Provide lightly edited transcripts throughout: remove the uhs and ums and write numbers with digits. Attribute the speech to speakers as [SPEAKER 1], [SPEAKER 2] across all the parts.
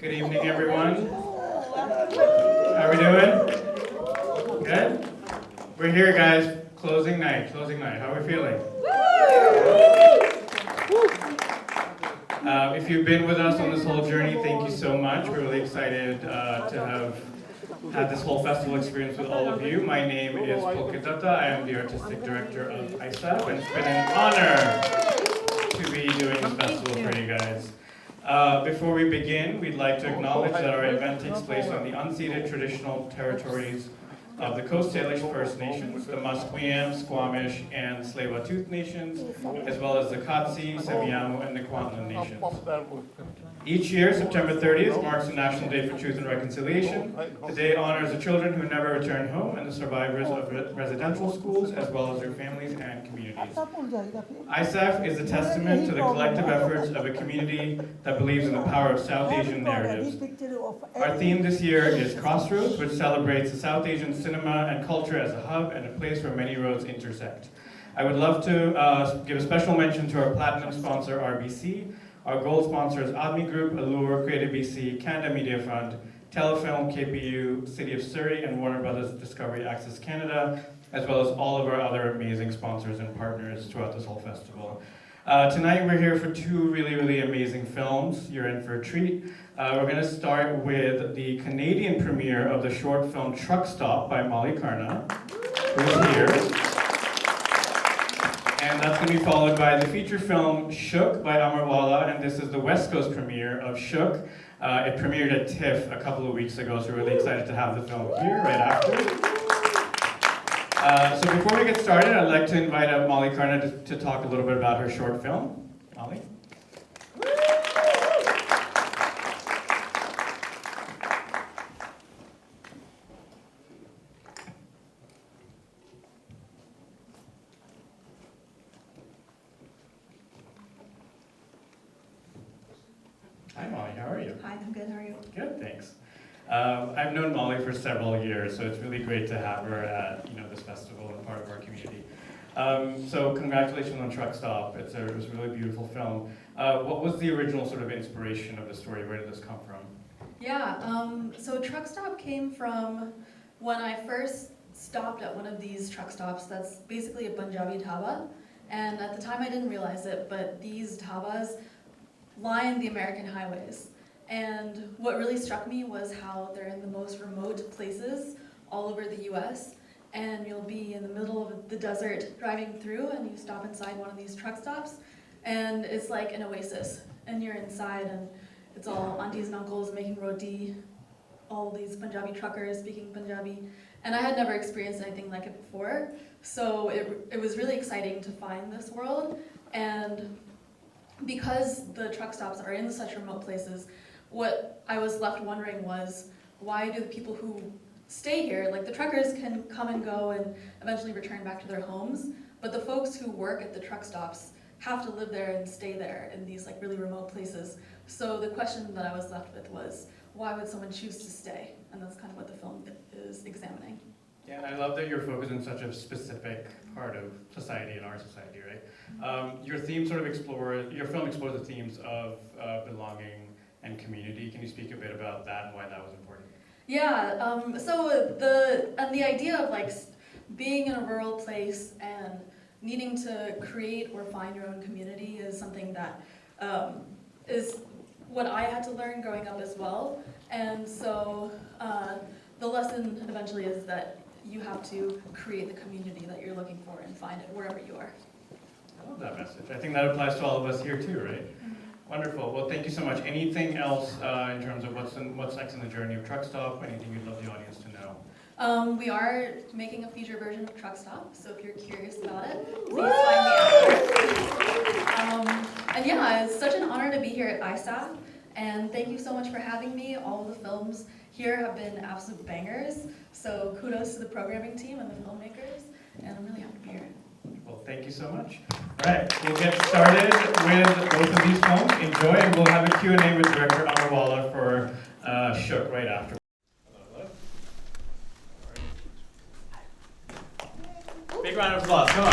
[SPEAKER 1] Good evening, everyone. How are we doing? Good? We're here, guys. Closing night. How are we feeling? If you've been with us on this whole journey, thank you so much. We're really excited to have had this whole festival experience with all of you. My name is Pulkit Datta. I am the artistic director of ISAF, and it's been an honor to be doing this festival for you guys. Before we begin, we'd like to acknowledge that our event takes place on the unceded traditional territories of the Coast Salish First Nations, the Musqueam, Squamish, and Tsleil-Waututh Nations, as well as the Katsi, Semiahmoo, and the Kwantlen Nations. Each year, September 30th marks the National Day for Truth and Reconciliation. The day honors the children who never returned home and the survivors of residential schools, as well as their families and communities. ISAF is a testament to the collective efforts of a community that believes in the power of South Asian narratives. Our theme this year is Crossroads, which celebrates the South Asian cinema and culture as a hub and a place where many roads intersect. I would love to give a special mention to our platinum sponsor, RBC. Our gold sponsors, Admi Group, Allure, Creative BC, Canada Media Fund, Telefilm, KPU, City of Surrey, and Warner Brothers Discovery Access Canada, as well as all of our other amazing sponsors and partners throughout this whole festival. Tonight we're here for two really amazing films. You're in for a treat. We're going to start with the Canadian premiere of the short film Truck Stop by Molly Karna, who's here. And that's going to be followed by the feature film Shook by Amar Wala, and this is the West Coast premiere of Shook. It premiered at TIFF a couple of weeks ago, so we're really excited to have the film here right after. So before we get started, I'd like to invite up Molly Karna to talk a little bit about her short film. Molly? Hi Molly, how are you?
[SPEAKER 2] Hi, I'm good, how are you?
[SPEAKER 1] Good, thanks. I've known Molly for several years, so it's really great to have her at this festival and part of our community. So congratulations on Truck Stop. It was a really beautiful film. What was the original sort of inspiration of the story? Where did this come from?
[SPEAKER 2] Yeah, so Truck Stop came from when I first stopped at one of these truck stops that's basically a Punjabi dhaba. And at the time I didn't realize it, but these dhabas line the American highways. And what really struck me was how they're in the most remote places all over the US. And you'll be in the middle of the desert driving through and you stop inside one of these truck stops and it's like an oasis. And you're inside and it's all aunties and uncles making roti, all these Punjabi truckers speaking Punjabi. And I had never experienced anything like it before. So it was really exciting to find this world. And because the truck stops are in such remote places, what I was left wondering was, why do the people who stay here, like the truckers can come and go and eventually return back to their homes, but the folks who work at the truck stops have to live there and stay there in these like really remote places. So the question that I was left with was, why would someone choose to stay? And that's kind of what the film is examining.
[SPEAKER 1] Yeah, and I love that you're focused on such a specific part of society and our society, right? Your film explores the themes of belonging and community. Can you speak a bit about that and why that was important?
[SPEAKER 2] Yeah, so the idea of like being in a rural place and needing to create or find your own community is something that is what I had to learn growing up as well. And so the lesson eventually is that you have to create the community that you're looking for and find it wherever you are.
[SPEAKER 1] I love that message. I think that applies to all of us here too, right? Mm-hmm. Wonderful. Well, thank you so much. Anything else in terms of what's next in the journey of Truck Stop? Anything you'd love the audience to know?
[SPEAKER 2] We are making a feature version of Truck Stop, so if you're curious about it, please find me out. And yeah, it's such an honor to be here at ISAF, and thank you so much for having me. All of the films here have been absolute bangers, so kudos to the programming team and the filmmakers, and I'm really happy to be here.
[SPEAKER 1] Well, thank you so much. All right, we'll get started with both of these films. Enjoy, and we'll have a Q&A with director Amar Wala for Shook right after. Big round of applause, come on.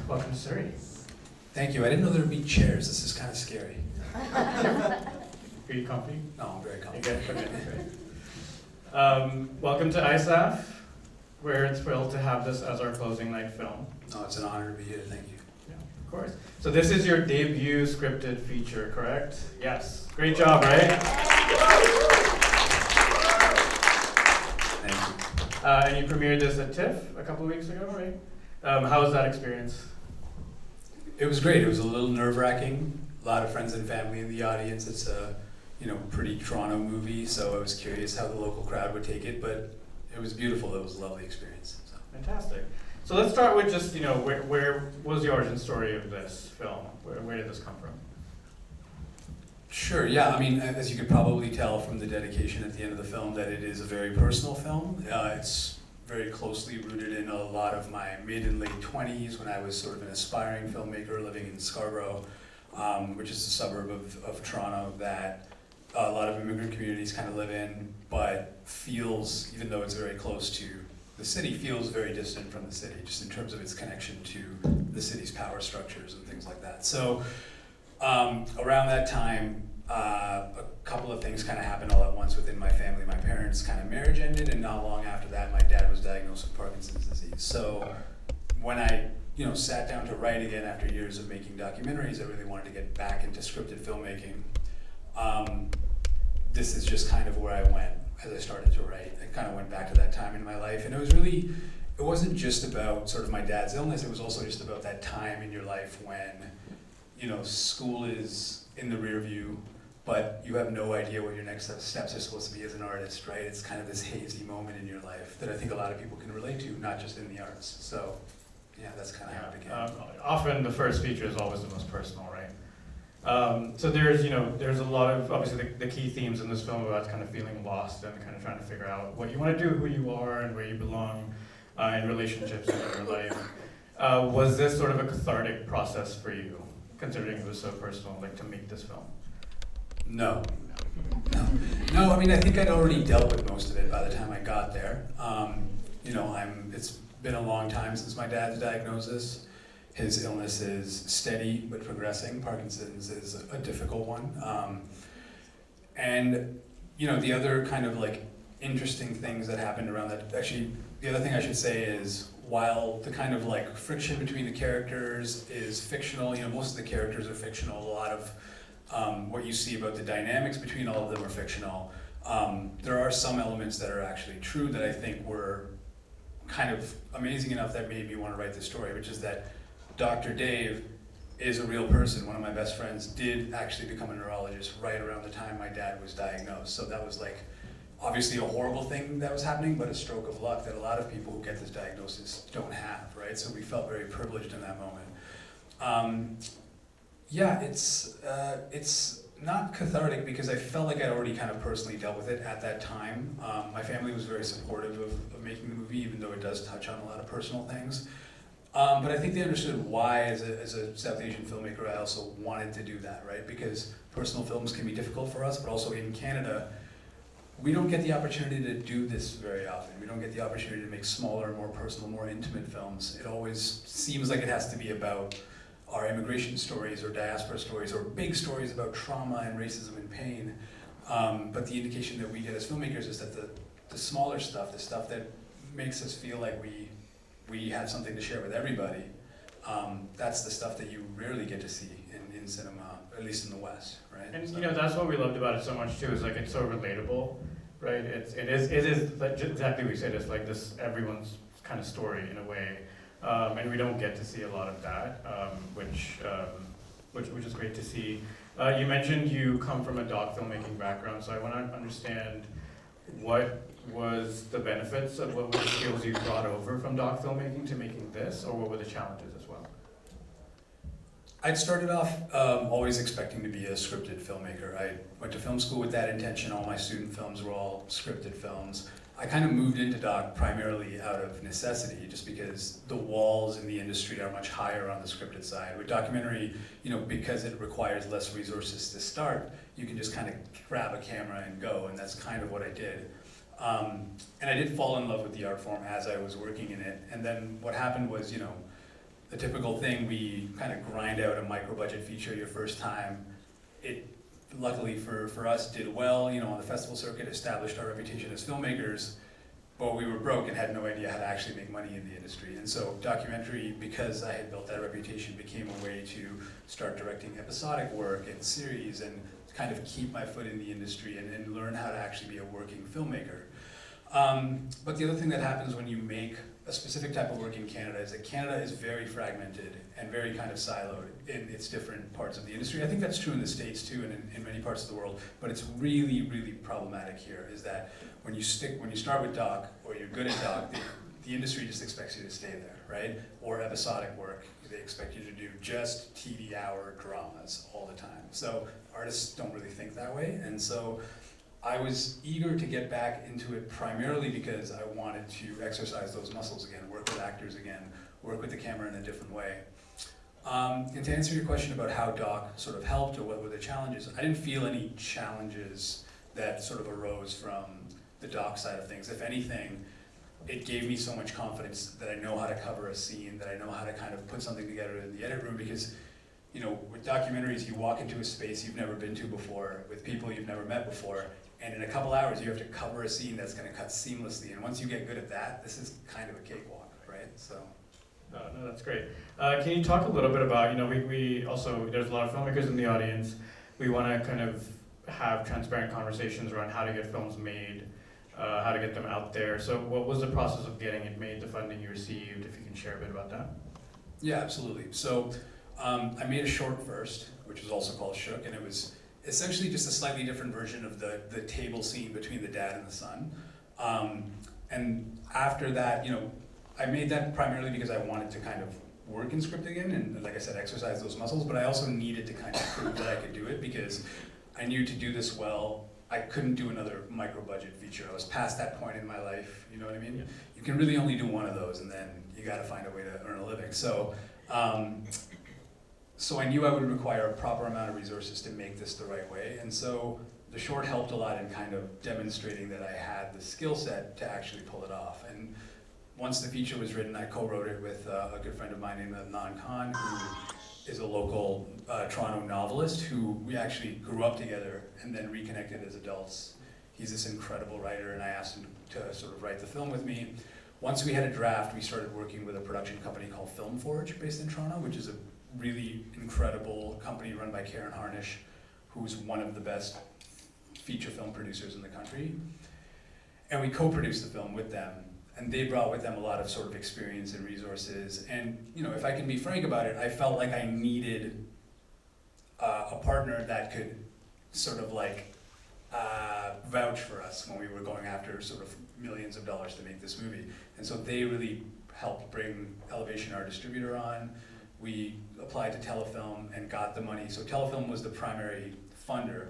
[SPEAKER 1] Welcome to Surrey.
[SPEAKER 3] you. I didn't know there'd be chairs. This is kind of scary.
[SPEAKER 1] Are you comfy?
[SPEAKER 3] No, I'm very
[SPEAKER 1] You
[SPEAKER 3] comfortable.
[SPEAKER 1] get it. Welcome to ISAF. We're thrilled to have this as our closing night film.
[SPEAKER 3] No, it's an honor to be here. Thank you.
[SPEAKER 1] Yeah, of course. So this is your debut scripted feature, correct? Yes. Great job, right?
[SPEAKER 3] Thank you.
[SPEAKER 1] And you premiered this at TIFF a couple of weeks ago, right? How was that experience?
[SPEAKER 3] It was great. It was a little nerve-wracking. A lot of friends and family in the audience. It's a, pretty Toronto movie, so I was curious how the local crowd would take it, but it was beautiful. It was a lovely experience. So.
[SPEAKER 1] Fantastic. So let's start with just, where was the origin story of this film? Where did this come from?
[SPEAKER 3] Sure, yeah. I mean, as you could probably tell from the dedication at the end of the film, that it is a very personal film. It's very closely rooted in a lot of my mid and late 20s when I was sort of an aspiring filmmaker living in Scarborough, which is a suburb of Toronto that a lot of immigrant communities kind of live in, but feels, even though it's very close to the city, feels very distant from the city, just in terms of its connection to the city's power structures and things like that. So around that time, a couple of things kind of happened all at once within my family. My parents' kind of marriage ended, and not long after that, my dad was diagnosed with Parkinson's disease. So when I sat down to write again after years of making documentaries, I really wanted to get back into scripted filmmaking. This is just kind of where I went as I started to write. I kind of went back to that time in my life, and it wasn't just about sort of my dad's illness, it was also just about that time in your life when, school is in the rear view, but you have no idea what your next steps are supposed to be as an artist, right? It's kind of this hazy moment in your life that I think a lot of people can relate to, not just in the arts. So, yeah, that's kind of how it began.
[SPEAKER 1] Often the first feature is always the most personal, right? So there's a lot of, obviously the key themes in this film about kind of feeling lost and kind of trying to figure out what you want to do, who you are, and where you belong in relationships in your life. Was this sort of a cathartic process for you, considering it was so personal, like to make this film?
[SPEAKER 3] No. I mean, I think I'd already dealt with most of it by the time I got there. It's been a long time since my dad's diagnosis. His illness is steady but progressing. Parkinson's is a difficult one. The other kind of like interesting things that happened around that, actually, the other thing I should say is, while the kind of like friction between the characters is fictional, most of the characters are fictional, a lot of what you see about the dynamics between all of them are fictional. There are some elements that are actually true that I think were kind of amazing enough that made me want to write the story, which is that Dr. Dave is a real person. One of my best friends did actually become a neurologist right around the time my dad was diagnosed. So that was like obviously a horrible thing that was happening, but a stroke of luck that a lot of people who get this diagnosis don't have, right? So we felt very privileged in that moment. It's not cathartic because I felt like I'd already kind of personally dealt with it at that time. My family was very supportive of making the movie, even though it does touch on a lot of personal things. But I think they understood why, as a South Asian filmmaker, I also wanted to do that, right? Because personal films can be difficult for us, but also in Canada, we don't get the opportunity to do this very often. We don't get the opportunity to make smaller, more personal, more intimate films. It always seems like it has to be about our immigration stories or diaspora stories or big stories about trauma and racism and pain. But the indication that we get as filmmakers is that the smaller stuff, the stuff that makes us feel like we have something to share with everybody, that's the stuff that you rarely get to see in cinema, at least in the West, right?
[SPEAKER 1] And that's what we loved about it so much too, is like it's so relatable, right? It is like exactly what you said. It's like this everyone's kind of story in a way, and we don't get to see a lot of that, which is great to see. You mentioned you come from a doc filmmaking background, so I want to understand what was the benefits of what were the skills you brought over from doc filmmaking to making this, or what were the challenges as well?
[SPEAKER 3] I'd started off always expecting to be a scripted filmmaker. I went to film school with that intention. All my student films were all scripted films. I kind of moved into doc primarily out of necessity, just because the walls in the industry are much higher on the scripted side. With documentary, because it requires less resources to start, you can just kind of grab a camera and go, and that's kind of what I did. And I did fall in love with the art form as I was working in it. And then what happened was, the typical thing, we kind of grind out a micro budget feature your first time. It luckily for us did well, you know, on the festival circuit, established our reputation as filmmakers, but we were broke and had no idea how to actually make money in the industry. And so documentary, because I had built that reputation, became a way to start directing episodic work and series and kind of keep my foot in the industry and learn how to actually be a working filmmaker. But the other thing that happens when you make a specific type of work in Canada is that Canada is very fragmented and very kind of siloed in its different parts of the industry. I think that's true in the States too, and in many parts of the world, but it's really, really problematic here, is that when you start with doc, or you're good at doc, the industry just expects you to stay there, right? Or episodic work, they expect you to do just TV hour dramas all the time. So artists don't really think that way, and so I was eager to get back into it primarily because I wanted to exercise those muscles again, work with actors again, work with the camera in a different way. And to answer your question about how doc sort of helped or what were the challenges, I didn't feel any challenges that sort of arose from the doc side of things. If anything, it gave me so much confidence that I know how to cover a scene, that I know how to kind of put something together in the edit room, because you know, with documentaries, you walk into a space you've never been to before, with people you've never met before, and in a couple hours you have to cover a scene that's going to cut seamlessly. And once you get good at that, this is kind of a cakewalk, right? So.
[SPEAKER 1] No, that's great. Can you talk a little bit about, you know, we also, there's a lot of filmmakers in the audience. We want to kind of have transparent conversations around how to get films made, how to get them out there. So what was the process of getting it made, the funding you received, if you can share a bit about that?
[SPEAKER 3] Yeah, absolutely. So I made a short first, which was also called Shook, and it was essentially just a slightly different version of the table scene between the dad and the son. And after that, you know, I made that primarily because I wanted to kind of work in script again and, like I said, exercise those muscles, but I also needed to kind of prove that I could do it, because I knew to do this well, I couldn't do another micro budget feature. I was past that point in my life, you know what I mean?
[SPEAKER 1] Yeah.
[SPEAKER 3] You can really only do one of those, and then you gotta find a way to earn a living. So I knew I would require a proper amount of resources to make this the right way, and so the short helped a lot in kind of demonstrating that I had the skill set to actually pull it off. And once the feature was written, I co-wrote it with a good friend of mine named Adnan Khan, who is a local Toronto novelist who we actually grew up together and then reconnected as adults. He's this incredible writer, and I asked him to sort of write the film with me. Once we had a draft, we started working with a production company called Film Forge, based in Toronto, which is a really incredible company run by Karen Harnish, who's one of the best feature film producers in the country. And we co-produced the film with them, and they brought with them a lot of sort of experience and resources. And you know, if I can be frank about it, I felt like I needed a partner that could sort of like vouch for us when we were going after sort of millions of dollars to make this movie. And so they really helped bring Elevation, our distributor, on. We applied to Telefilm and got the money. So Telefilm was the primary funder.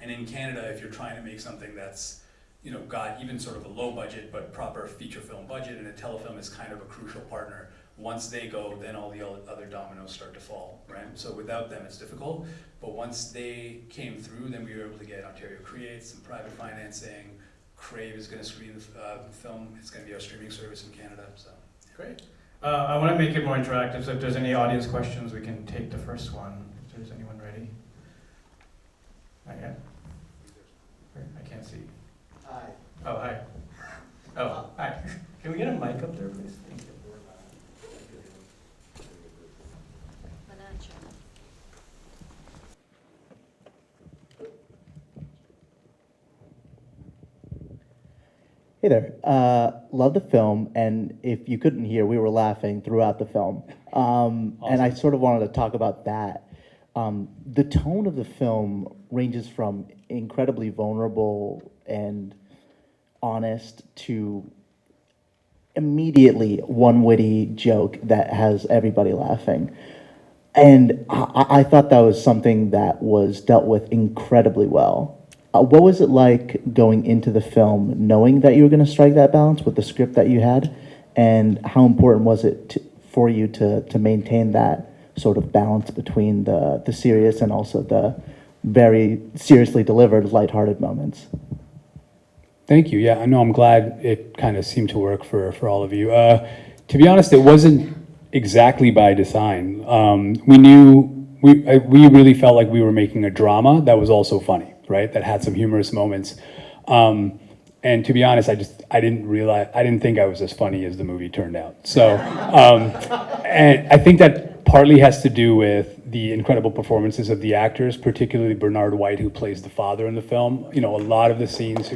[SPEAKER 3] And in Canada, if you're trying to make something that's, you know, got even sort of a low budget but proper feature film budget, and a Telefilm is kind of a crucial partner. Once they go, then all the other dominoes start to fall, right? So without them, it's difficult. But once they came through, then we were able to get Ontario Creates, some private financing. Crave is going to screen the film. It's going to be our streaming service in Canada. So
[SPEAKER 1] great. I want to make it more interactive, so if there's any audience questions, we can take the first one. If there's anyone ready. Not yet? I can't see.
[SPEAKER 4] Hi.
[SPEAKER 1] Oh, hi. Oh, hi. Can we get a mic up there, please? Thank you.
[SPEAKER 4] Hey there. Love the film, and if you couldn't hear, we were laughing throughout the film. And I sort of wanted to talk about that. The tone of the film ranges from incredibly vulnerable and honest to immediately one witty joke that has everybody laughing. And I thought that was something that was dealt with incredibly well. What was it like going into the film, knowing that you were going to strike that balance with the script that you had? And how important was it for you to maintain that sort of balance between the serious and also the very seriously delivered lighthearted moments?
[SPEAKER 3] thank you. Yeah, I know. I'm glad it kind of seemed to work for all of you. To be honest, it wasn't exactly by design. We really felt like we were making a drama that was also funny, right? That had some humorous moments. And to be honest, I didn't think I was as funny as the movie turned out. So, and I think that partly has to do with the incredible performances of the actors, particularly Bernard White, who plays the father in the film. You know, a lot of the scenes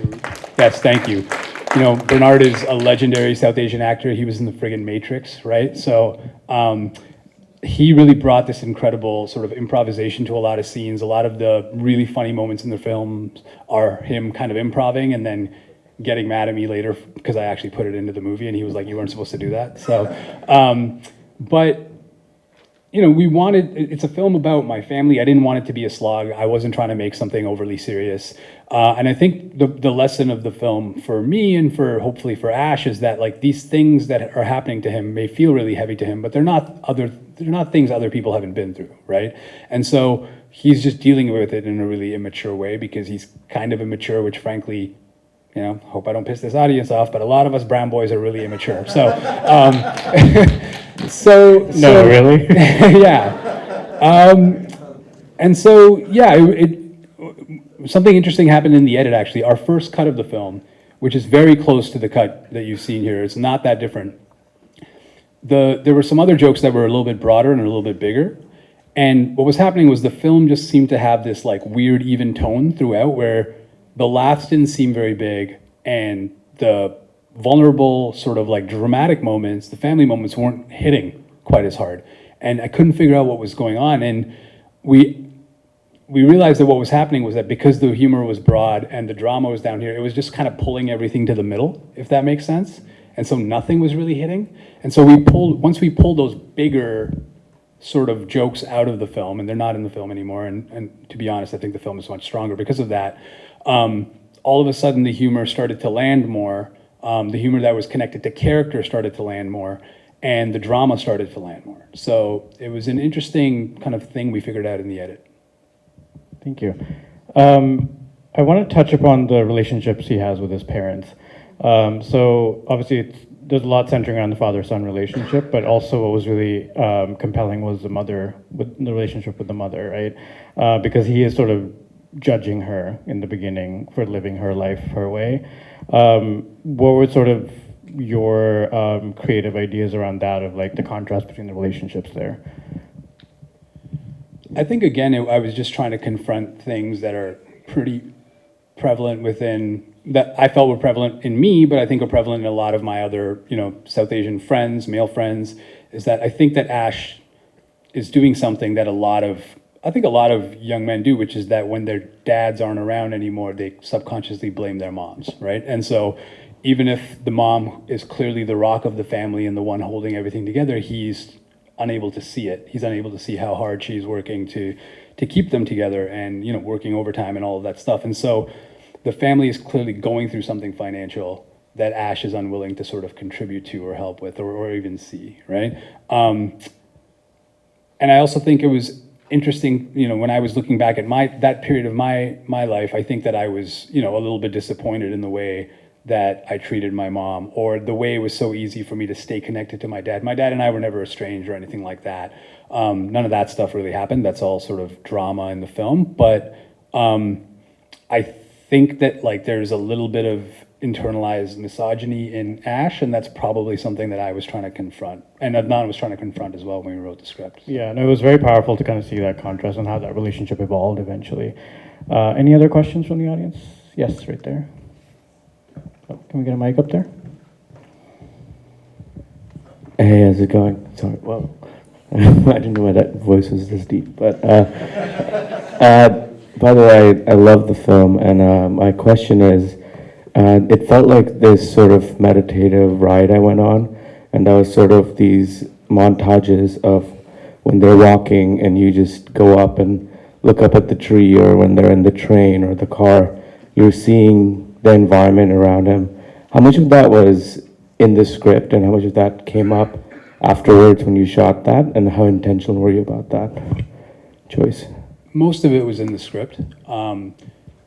[SPEAKER 3] yes, thank you. You know, Bernard is a legendary South Asian actor. He was in the friggin' Matrix, right? So, he really brought this incredible sort of improvisation to a lot of scenes. A lot of the really funny moments in the film are him kind of improving and then getting mad at me later because I actually put it into the movie and he was like, you weren't supposed to do that. So, but, you know, it's a film about my family. I didn't want it to be a slog. I wasn't trying to make something overly serious. And I think the lesson of the film for me and for hopefully for Ash is that like these things that are happening to him may feel really heavy to him, but they're not things other people haven't been through, right? And so he's just dealing with it in a really immature way because he's kind of immature, which frankly, you know, hope I don't piss this audience off, but a lot of us brown boys are really immature. So,
[SPEAKER 5] No, really?
[SPEAKER 3] yeah. And so, yeah, something interesting happened in the edit, actually. Our first cut of the film, which is very close to the cut that you've seen here, it's not that different. There were some other jokes that were a little bit broader and a little bit bigger. And what was happening was the film just seemed to have this like weird even tone throughout where the laughs didn't seem very big and the vulnerable sort of like dramatic moments, the family moments weren't hitting quite as hard. And I couldn't figure out what was going on. And we realized that what was happening was that because the humor was broad and the drama was down here, it was just kind of pulling everything to the middle, if that makes sense. And so nothing was really hitting. And so once we pulled those bigger sort of jokes out of the film, and they're not in the film anymore, and to be honest, I think the film is much stronger because of that, all of a sudden the humor started to land more. The humor that was connected to character started to land more, and the drama started to land more. So it was an interesting kind of thing we figured out in the edit.
[SPEAKER 5] Thank you. I want to touch upon the relationships he has with his parents. So obviously there's a lot centering around the father-son relationship, but also what was really compelling was the relationship with the mother, right? Because he is sort of judging her in the beginning for living her life her way. What were sort of your creative ideas around that, of like the contrast between the relationships there?
[SPEAKER 3] I think again, I was just trying to confront things that are pretty prevalent that I felt were prevalent in me, but I think are prevalent in a lot of my other, you know, South Asian friends, male friends, is that I think that Ash is doing something that a lot of young men do, which is that when their dads aren't around anymore, they subconsciously blame their moms, right? And so even if the mom is clearly the rock of the family and the one holding everything together, he's unable to see it. He's unable to see how hard she's working to keep them together and, you know, working overtime and all of that stuff. And so the family is clearly going through something financial that Ash is unwilling to sort of contribute to or help with or even see, right? And I also think it was interesting, you know, when I was looking back at that period of my life, I think that I was, you know, a little bit disappointed in the way that I treated my mom, or the way it was so easy for me to stay connected to my dad. My dad and I were never estranged or anything like that. None of that stuff really happened. That's all sort of drama in the film. But I think that like there's a little bit of internalized misogyny in Ash, and that's probably something that I was trying to confront, and Adnan was trying to confront as well when we wrote the script.
[SPEAKER 5] Yeah, and it was very powerful to kind of see that contrast and how that relationship evolved eventually. Any other questions from the audience? Yes, right there. Oh, can we get a mic up there?
[SPEAKER 6] Hey, how's it going? Sorry, well, I didn't know why that voice was this deep, but by the way, I love the film, and my question is, it felt like this sort of meditative ride I went on, and that was sort of these montages of when they're walking and you just go up and look up at the tree, or when they're in the train or the car, you're seeing the environment around him. How much of that was in the script, and how much of that came up afterwards when you shot that, and how intentional were you about that choice?
[SPEAKER 3] Most of it was in the script.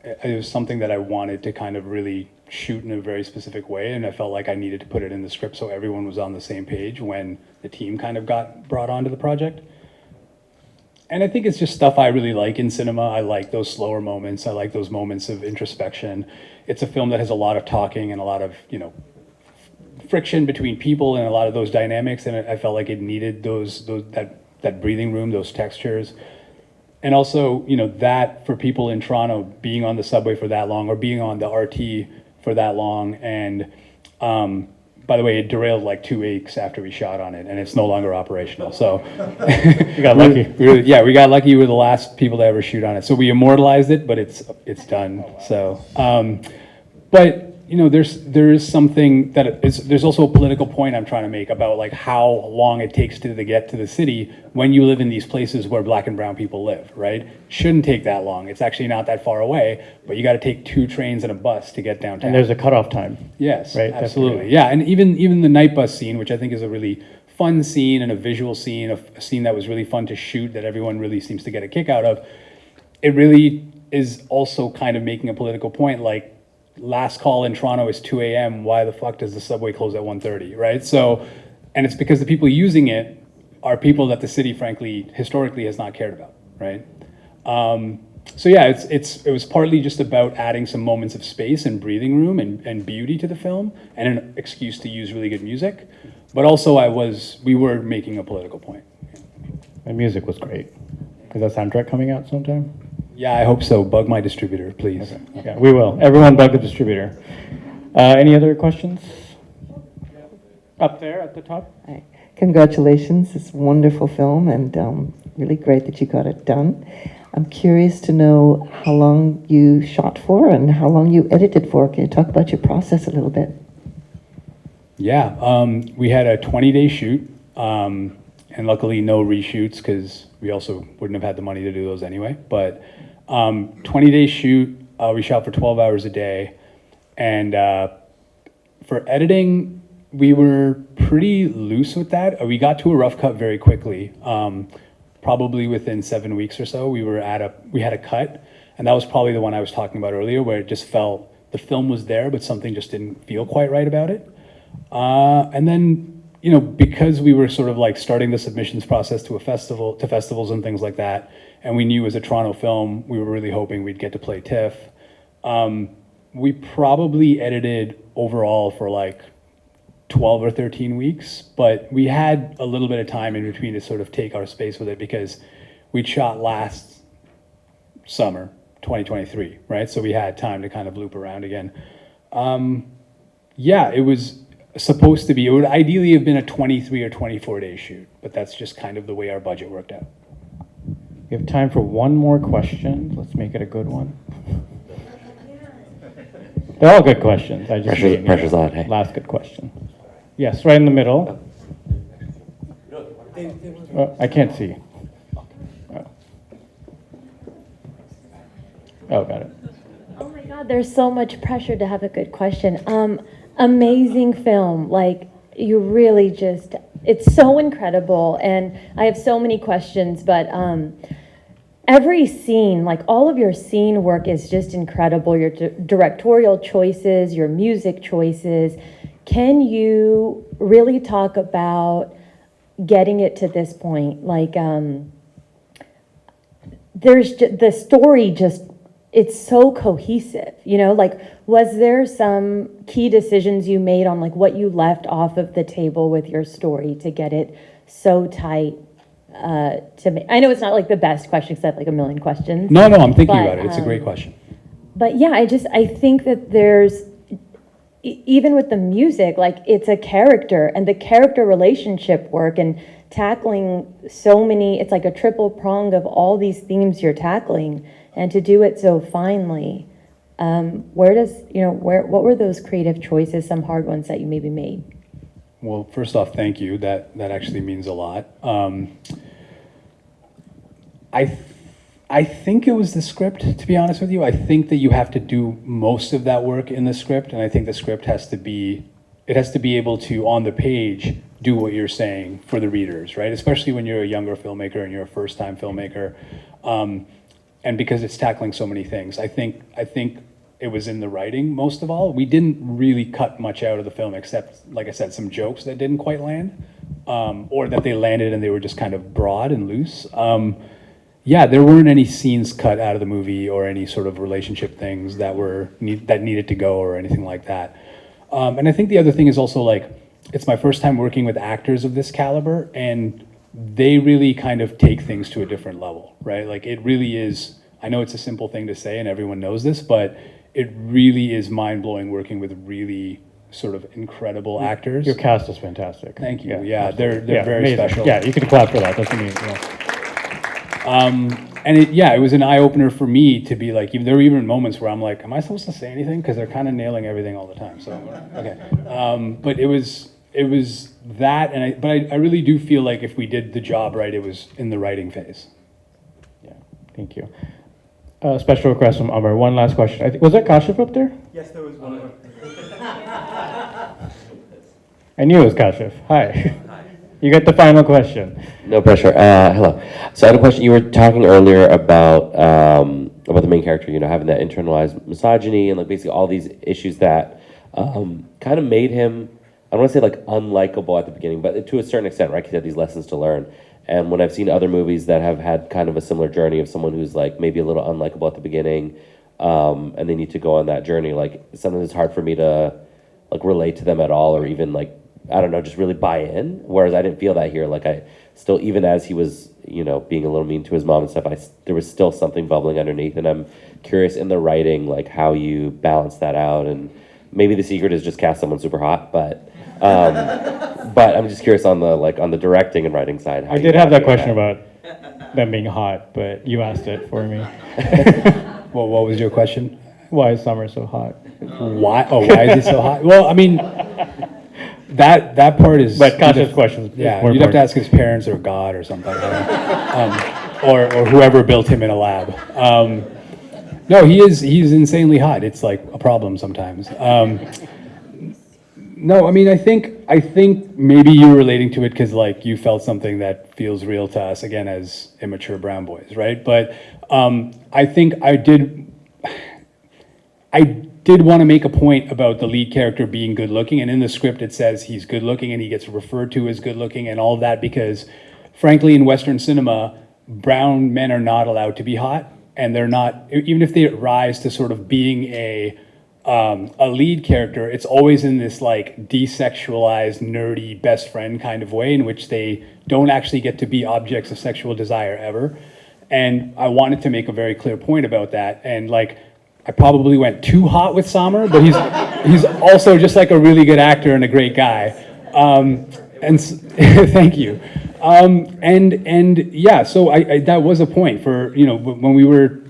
[SPEAKER 3] it was something that I wanted to kind of really shoot in a very specific way, and I felt like I needed to put it in the script so everyone was on the same page when the team kind of got brought onto the project. And I think it's just stuff I really like in cinema. I like those slower moments. I like those moments of introspection. It's a film that has a lot of talking and a lot of, you know, friction between people and a lot of those dynamics, and I felt like it needed that breathing room, those textures. And also, you know, that for people in Toronto, being on the subway for that long or being on the RT for that long. And by the way, it derailed like 2 weeks after we shot on it, and it's no longer operational. So
[SPEAKER 5] You got lucky.
[SPEAKER 3] we got lucky. We were the last people to ever shoot on it. So we immortalized it, but it's done. So, but you know, there is something that there's also a political point I'm trying to make about like how long it takes to get to the city when you live in these places where Black and brown people live, right? Shouldn't take that long. It's actually not that far away, but you got to take 2 trains and a bus to get downtown.
[SPEAKER 5] And there's a cutoff time.
[SPEAKER 3] Yes,
[SPEAKER 5] Right,
[SPEAKER 3] absolutely. Yeah, and even the night bus scene, which I think is a really fun scene and a visual scene, a scene that was really fun to shoot that everyone really seems to get a kick out of, it really is also kind of making a political point, like, last call in Toronto is 2 a.m. Why the fuck does the subway close at 1:30, right? So, and it's because the people using it are people that the city, frankly, historically has not cared about, right? So yeah, it was partly just about adding some moments of space and breathing room and beauty to the film and an excuse to use really good music. But also we were making a political point.
[SPEAKER 5] The music was great. Is that soundtrack coming out sometime?
[SPEAKER 3] Yeah, I hope so. Bug my distributor, please.
[SPEAKER 5] Okay. Yeah, we will. Everyone bug the distributor. Any other questions? Up there at the top.
[SPEAKER 7] Hi. Congratulations, it's a wonderful film and really great that you got it done. I'm curious to know how long you shot for and how long you edited for. Can you talk about your process a little bit?
[SPEAKER 3] Yeah, we had a 20-day shoot, and luckily no reshoots because we also wouldn't have had the money to do those anyway. But 20-day shoot, we shot for 12 hours a day, and for editing, we were pretty loose with that. We got to a rough cut very quickly. Probably within 7 weeks or so, we had a cut, and that was probably the one I was talking about earlier, where it just felt the film was there, but something just didn't feel quite right about it. And then, you know, because we were sort of like starting the submissions process to festivals and things like that, and we knew as a Toronto film, we were really hoping we'd get to play TIFF. We probably edited overall for like 12 or 13 weeks, but we had a little bit of time in between to sort of take our space with it because we'd shot last summer, 2023, right? So we had time to kind of loop around again. Yeah, it was supposed to be, it would ideally have been a 23 or 24 day shoot, but that's just kind of the way our budget worked out.
[SPEAKER 5] We have time for one more question. Let's make it a good one. They're all good questions. I just
[SPEAKER 8] Pressure's on, hey.
[SPEAKER 5] Last good question. Yes, right in the middle. Oh, I can't see. Oh, got it.
[SPEAKER 9] Oh my God, there's so much pressure to have a good question. Amazing film. Like, you really just, it's so incredible. And I have so many questions, but every scene, like all of your scene work is just incredible. Your directorial choices, your music choices. Can you really talk about getting it to this point? Like, there's the story just, it's so cohesive, you know, like, was there some key decisions you made on like what you left off of the table with your story to get it so tight? I know it's not like the best question because I have like a million questions.
[SPEAKER 3] No, I'm thinking about it. It's a great question.
[SPEAKER 9] But yeah, I think that there's, even with the music, like it's a character and the character relationship work and tackling so many, it's like a triple prong of all these themes you're tackling, and to do it so finely. What were those creative choices, some hard ones that you maybe made?
[SPEAKER 3] Well, first off, thank you. That actually means a lot. I think it was the script, to be honest with you. I think that you have to do most of that work in the script, and I think the script has to be able to, on the page, do what you're saying for the readers, right? Especially when you're a younger filmmaker and you're a first-time filmmaker. and because it's tackling so many things. I think it was in the writing most of all. We didn't really cut much out of the film except, like I said, some jokes that didn't quite land, or that they landed and they were just kind of broad and loose. Yeah, there weren't any scenes cut out of the movie or any sort of relationship things that needed to go or anything like that. And I think the other thing is also, like, it's my first time working with actors of this caliber, and they really kind of take things to a different level, right? Like, it really is, I know it's a simple thing to say and everyone knows this, but it really is mind-blowing working with really sort of incredible actors.
[SPEAKER 5] Your cast is fantastic.
[SPEAKER 3] Thank you.
[SPEAKER 5] Yeah,
[SPEAKER 3] They're
[SPEAKER 5] absolutely.
[SPEAKER 3] very
[SPEAKER 5] amazing.
[SPEAKER 3] special.
[SPEAKER 5] Yeah, you can clap for that. That's amazing.
[SPEAKER 3] And it was an eye-opener for me to be like, there were even moments where I'm like, am I supposed to say anything? Because they're kind of nailing everything all the time, so, okay. But it was that, and I really do feel like if we did the job right, it was in the writing phase.
[SPEAKER 5] Yeah, thank you. Special request from Amar. One last question. Was that Kashif up there?
[SPEAKER 8] Yes, there was one.
[SPEAKER 5] I knew it was Kashif. Hi. You get the final question.
[SPEAKER 10] No pressure. Hello. So I had a question. You were talking earlier about the main character, having that internalized misogyny and like basically all these issues that kind of made him, I don't want to say like unlikable at the beginning, but to a certain extent, right? Because he had these lessons to learn. And when I've seen other movies that have had kind of a similar journey of someone who's like maybe a little unlikable at the beginning, and they need to go on that journey, like sometimes it's hard for me to like relate to them at all, or even like, I don't know, just really buy in. Whereas I didn't feel that here. Like I still, even as he was, being a little mean to his mom and stuff, there was still something bubbling underneath. And I'm curious in the writing, like how you balance that out. And maybe the secret is just cast someone super hot, but I'm just curious on the directing and writing side.
[SPEAKER 5] I did have that question about them being hot, but you asked it for me.
[SPEAKER 3] Well, what was your question?
[SPEAKER 5] Why is Summer so hot?
[SPEAKER 3] Why? Oh, why is he so hot? Well, I mean, that part is.
[SPEAKER 5] But Kashif's question is
[SPEAKER 3] yeah,
[SPEAKER 5] more
[SPEAKER 3] you'd have to
[SPEAKER 5] important.
[SPEAKER 3] ask his parents or God or something, or whoever built him in a lab. No, he's insanely hot. It's like a problem sometimes. No, I mean, I think maybe you're relating to it because like you felt something that feels real to us again as immature brown boys, right? But I think I did want to make a point about the lead character being good looking, and in the script it says he's good looking and he gets referred to as good looking and all of that because frankly in Western cinema, brown men are not allowed to be hot, and they're not, even if they rise to sort of being a lead character, it's always in this like desexualized, nerdy best friend kind of way in which they don't actually get to be objects of sexual desire ever. And I wanted to make a very clear point about that. And like, I probably went too hot with Samer, but he's also just like a really good actor and a great guy. Thank you. And yeah, so I that was a point for, when we were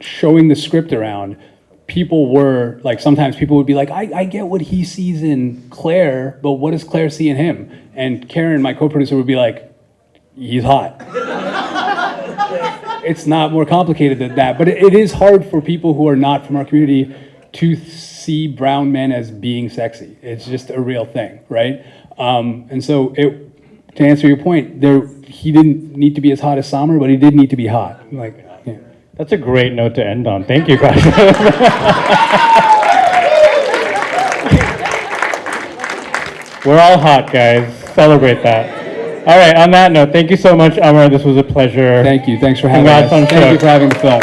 [SPEAKER 3] showing the script around, people were like, sometimes people would be like, I get what he sees in Claire, but what does Claire see in him? And Karen, my co-producer, would be like, he's hot. It's not more complicated than that, but it is hard for people who are not from our community to see brown men as being sexy. It's just a real thing, right? And so to answer your point, he didn't need to be as hot as Samer, but he did need to be hot. Like, yeah.
[SPEAKER 5] That's a great note to end on. Thank you, guys. We're all hot, guys. Celebrate that. All right, on that note, thank you so much, Amar. This was a pleasure.
[SPEAKER 3] Thank you. Thanks for having
[SPEAKER 5] Congrats
[SPEAKER 3] us.
[SPEAKER 5] on
[SPEAKER 3] Thank
[SPEAKER 5] show.
[SPEAKER 3] you for having the film.